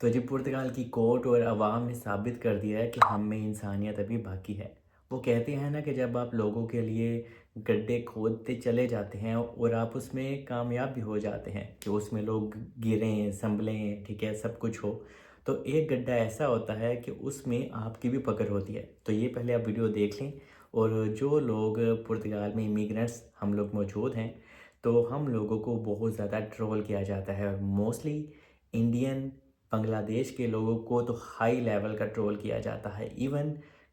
तो जी पुर्तगाल की कोर्ट और अवाम ने साबित कर दिया है कि हम में इंसानियत अभी बाकी है। वो कहते हैं ना कि जब आप लोगों के लिए गड्ढे खोदते चले जाते हैं और आप उसमें कामयाब भी हो जाते हैं कि उसमें लोग गिरें, संभलें, ठीक है, सब कुछ हो, तो एक गड्ढा ऐसा होता है कि उसमें आपकी भी पकड़ होती है। तो ये पहले आप वीडियो देख लें। और जो लोग पुर्तगाल में इमिग्रेंट्स हम लोग मौजूद हैं, तो हम लोगों को बहुत ज़्यादा ट्रोल किया जाता है और मोस्टली इंडियन, बांग्लादेश के लोगों को तो हाई लेवल का ट्रोल किया जाता है। इवन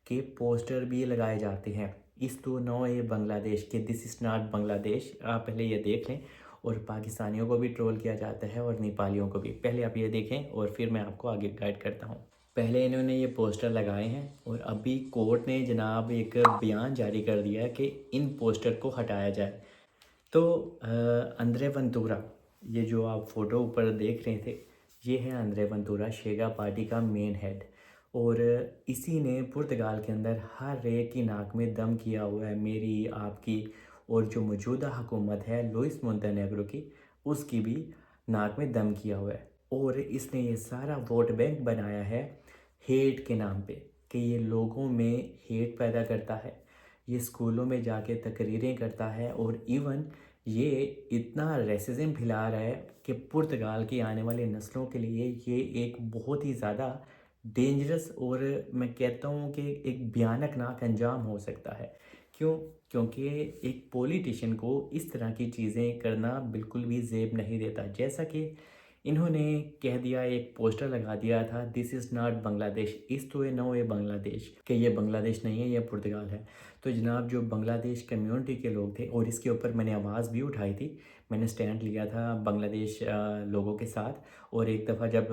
के पोस्टर भी लगाए जाते हैं, इस तो नो ये बांग्लादेश के, दिस इज़ नॉट बांग्लादेश, आप पहले ये देख लें। और पाकिस्तानियों को भी ट्रोल किया जाता है और नेपालियों को भी। पहले आप ये देखें और फिर मैं आपको आगे गाइड करता हूँ। पहले इन्होंने ये पोस्टर लगाए हैं और अभी कोर्ट ने जनाब एक बयान जारी कर दिया है कि इन पोस्टर को हटाया जाए। तो अंद्रे वंतूरा, ये जो आप फ़ोटो ऊपर देख रहे थे, ये है अंद्रे वंतूरा, शेगा पार्टी का मेन हेड। और इसी ने पुर्तगाल के अंदर हर एक की नाक में दम किया हुआ है, मेरी, आपकी, और जो मौजूदा हुकूमत है लुइस मोंटेनेग्रो की, उसकी भी नाक में दम किया हुआ है। और इसने ये सारा वोट बैंक बनाया है हेट के नाम पे, कि ये लोगों में हेट पैदा करता है, ये स्कूलों में जाके तकरीरें करता है, और इवन ये इतना रेसिज्म फैला रहा है कि पुर्तगाल की आने वाली नस्लों के लिए ये एक बहुत ही ज़्यादा डेंजरस, और मैं कहता हूँ कि एक भयानक नाक अंजाम हो सकता है। क्यों? क्योंकि एक पॉलिटिशियन को इस तरह की चीज़ें करना बिल्कुल भी ज़ेब नहीं देता। जैसा कि इन्होंने कह दिया, एक पोस्टर लगा दिया था, दिस इज़ नॉट बांग्लादेश, इस तो ये नो ये बांग्लादेश, कि ये बांग्लादेश नहीं है, ये पुर्तगाल है। तो जनाब जो बांग्लादेश कम्युनिटी के लोग थे, और इसके ऊपर मैंने आवाज़ भी उठाई थी, मैंने स्टैंड लिया था बांग्लादेश लोगों के साथ। और एक दफ़ा जब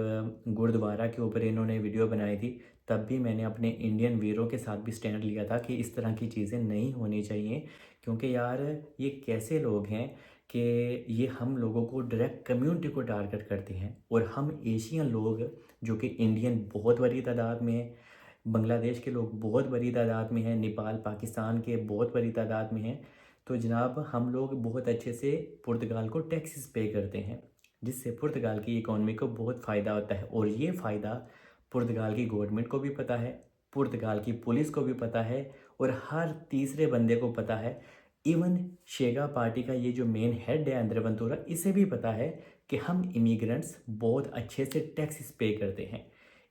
गुरुद्वारा के ऊपर इन्होंने वीडियो बनाई थी, तब भी मैंने अपने इंडियन वीरों के साथ भी स्टैंड लिया था कि इस तरह की चीज़ें नहीं होनी चाहिए। क्योंकि यार ये कैसे लोग हैं कि ये हम लोगों को डायरेक्ट कम्युनिटी को टारगेट करते हैं, और हम एशियन लोग, जो कि इंडियन बहुत बड़ी तादाद में है, बांग्लादेश के लोग बहुत बड़ी तादाद में हैं, नेपाल, पाकिस्तान के बहुत बड़ी तादाद में हैं। तो जनाब हम लोग बहुत अच्छे से पुर्तगाल को टैक्सेस पे करते हैं, जिससे पुर्तगाल की इकॉनमी को बहुत फ़ायदा होता है। और ये फ़ायदा पुर्तगाल की गवर्नमेंट को भी पता है, पुर्तगाल की पुलिस को भी पता है, और हर तीसरे बंदे को पता है। इवन शेगा पार्टी का ये जो मेन हेड है अंद्रे वंतूरा, इसे भी पता है कि हम इमिग्रेंट्स बहुत अच्छे से टैक्सेस पे करते हैं।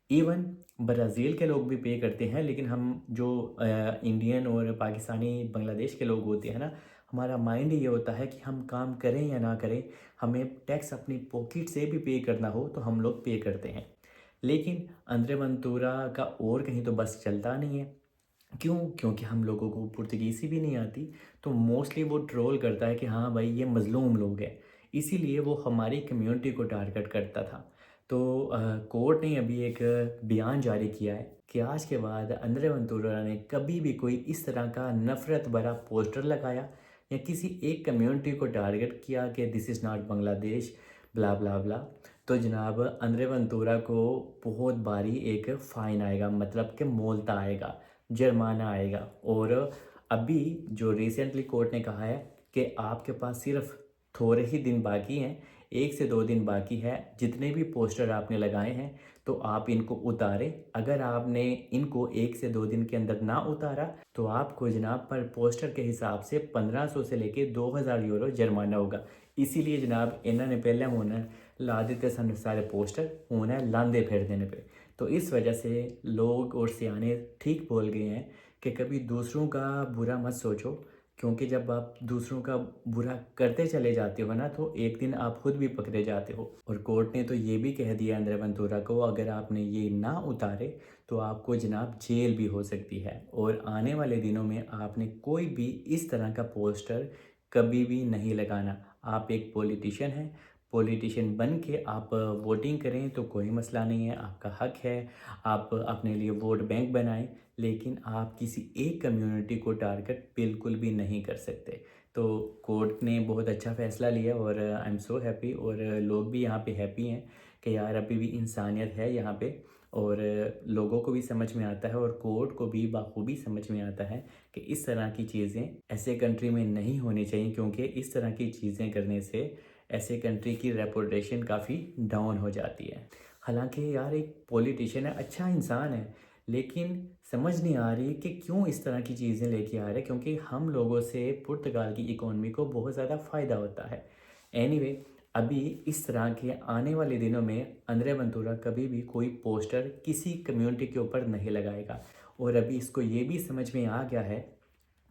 इवन ब्राज़ील के लोग भी पे करते हैं, लेकिन हम जो इंडियन और पाकिस्तानी, बांग्लादेश के लोग होते हैं ना, हमारा माइंड ये होता है कि हम काम करें या ना करें, हमें टैक्स अपनी पॉकेट से भी पे करना हो तो हम लोग पे करते हैं। लेकिन अंद्रे वंतूरा का और कहीं तो बस चलता नहीं है। क्यों? क्योंकि हम लोगों को पुर्तगीज़ी भी नहीं आती, तो मोस्टली वो ट्रोल करता है कि हाँ भाई ये मज़लूम लोग हैं, इसीलिए वो हमारी कम्युनिटी को टारगेट करता था। तो कोर्ट ने अभी एक बयान जारी किया है कि आज के बाद अंद्रे वंतूरा ने कभी भी कोई इस तरह का नफ़रत भरा पोस्टर लगाया या किसी एक कम्युनिटी को टारगेट किया कि दिस इज़ नॉट बांग्लादेश, ब्ला ब्ला ब्ला, तो जनाब अंद्रे वंतूरा को बहुत भारी एक फ़ाइन आएगा, मतलब कि मोल्ता आएगा, जुर्माना आएगा। और अभी जो रिसेंटली कोर्ट ने कहा है कि आपके पास सिर्फ थोड़े ही दिन बाकी हैं, 1 से 2 दिन बाकी है, जितने भी पोस्टर आपने लगाए हैं तो आप इनको उतारें। अगर आपने इनको 1 से 2 दिन के अंदर ना उतारा तो आपको जनाब पर पोस्टर के हिसाब से 1500 से लेके 2000 यूरो जुर्माना होगा। इसीलिए जनाब इन्होंने पहले होना ला दिते सन सारे पोस्टर, होना है लांदे फेर देने पे। तो इस वजह से लोग और सियाने ठीक बोल गए हैं कि कभी दूसरों का बुरा मत सोचो, क्योंकि जब आप दूसरों का बुरा करते चले जाते हो ना, तो एक दिन आप खुद भी पकड़े जाते हो। और कोर्ट ने तो ये भी कह दिया अंद्रे वंतूरा को, अगर आपने ये ना उतारे तो आपको जनाब जेल भी हो सकती है, और आने वाले दिनों में आपने कोई भी इस तरह का पोस्टर कभी भी नहीं लगाना। आप एक पॉलिटिशियन हैं, पॉलिटिशियन बन के आप वोटिंग करें तो कोई मसला नहीं है, आपका हक है, आप अपने लिए वोट बैंक बनाएं, लेकिन आप किसी एक कम्युनिटी को टारगेट बिल्कुल भी नहीं कर सकते। तो कोर्ट ने बहुत अच्छा फ़ैसला लिया और आई एम सो हैप्पी, और लोग भी यहाँ पे हैप्पी हैं कि यार अभी भी इंसानियत है यहाँ पे, और लोगों को भी समझ में आता है और कोर्ट को भी बाखूबी समझ में आता है कि इस तरह की चीज़ें ऐसे कंट्री में नहीं होनी चाहिए, क्योंकि इस तरह की चीज़ें करने से ऐसे कंट्री की रेपुटेशन काफ़ी डाउन हो जाती है। हालाँकि यार एक पॉलिटिशियन है, अच्छा इंसान है, लेकिन समझ नहीं आ रही कि क्यों इस तरह की चीज़ें लेके आ रहे हैं, क्योंकि हम लोगों से पुर्तगाल की इकॉनमी को बहुत ज़्यादा फ़ायदा होता है। एनीवे, अभी इस तरह के आने वाले दिनों में अंद्रे बंटूरा कभी भी कोई पोस्टर किसी कम्युनिटी के ऊपर नहीं लगाएगा, और अभी इसको ये भी समझ में आ गया है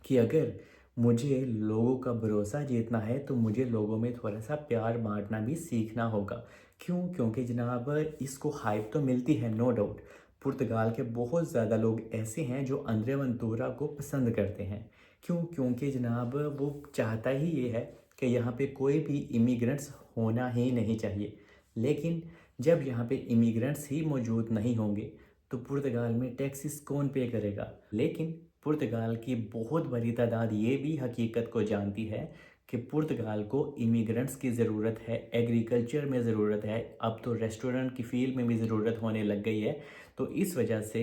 कि अगर मुझे लोगों का भरोसा जीतना है तो मुझे लोगों में थोड़ा-सा प्यार बाँटना भी सीखना होगा। क्यों? क्योंकि जनाब इसको हाइप तो मिलती है, नो डाउट। पुर्तगाल के बहुत ज़्यादा लोग ऐसे हैं जो अंद्रे वेंतुरा को पसंद करते हैं। क्यों? क्योंकि जनाब वो चाहता ही ये है कि यहाँ पे कोई भी इमिग्रेंट्स होना ही नहीं चाहिए। लेकिन जब यहाँ पे इमिग्रेंट्स ही मौजूद नहीं होंगे तो पुर्तगाल में टैक्सेस कौन पे करेगा? लेकिन पुर्तगाल की बहुत बड़ी तादाद ये भी हकीकत को जानती है कि पुर्तगाल को इमिग्रेंट्स की ज़रूरत है, एग्रीकल्चर में ज़रूरत है, अब तो रेस्टोरेंट की फील्ड में भी ज़रूरत होने लग गई है। तो इस वजह से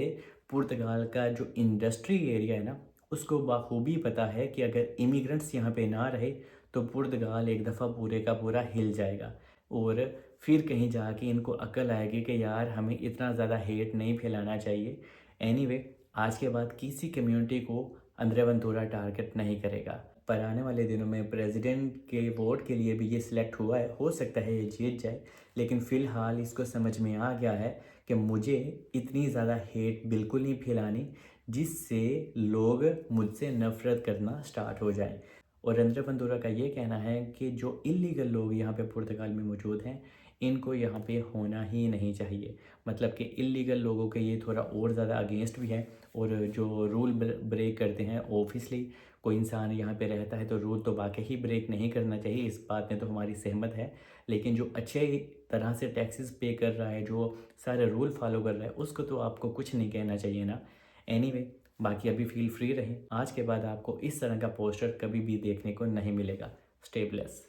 पुर्तगाल का जो इंडस्ट्री एरिया है ना, उसको बाखूबी पता है कि अगर इमिग्रेंट्स यहाँ पे ना रहे तो पुर्तगाल एक दफ़ा पूरे का पूरा हिल जाएगा, और फिर कहीं जाके इनको अकल आएगी कि यार हमें इतना ज़्यादा हेट नहीं फैलाना चाहिए। एनीवे, आज के बाद किसी कम्युनिटी को अंद्रे वेंतुरा टारगेट नहीं करेगा। पर आने वाले दिनों में प्रेसिडेंट के वोट के लिए भी ये सिलेक्ट हुआ है, हो सकता है ये जीत जाए, लेकिन फ़िलहाल इसको समझ में आ गया है कि मुझे इतनी ज़्यादा हेट बिल्कुल नहीं फैलानी जिससे लोग मुझसे नफ़रत करना स्टार्ट हो जाएँ। और अंद्रे वेंतुरा का ये कहना है कि जो इल्लीगल लोग यहाँ पे पुर्तगाल में मौजूद हैं, इनको यहाँ पे होना ही नहीं चाहिए। मतलब कि इल्लीगल लोगों के ये थोड़ा और ज़्यादा अगेंस्ट भी है, और जो रूल ब्रेक करते हैं, ऑब्वियसली कोई इंसान यहाँ पे रहता है तो रूल तो वाकई ही ब्रेक नहीं करना चाहिए, इस बात में तो हमारी सहमत है। लेकिन जो अच्छे तरह से टैक्सेस पे कर रहा है, जो सारे रूल फॉलो कर रहा है, उसको तो आपको कुछ नहीं कहना चाहिए ना। एनीवे, बाकी अभी फील फ्री रहें, आज के बाद आपको इस तरह का पोस्टर कभी भी देखने को नहीं मिलेगा। Stay blessed.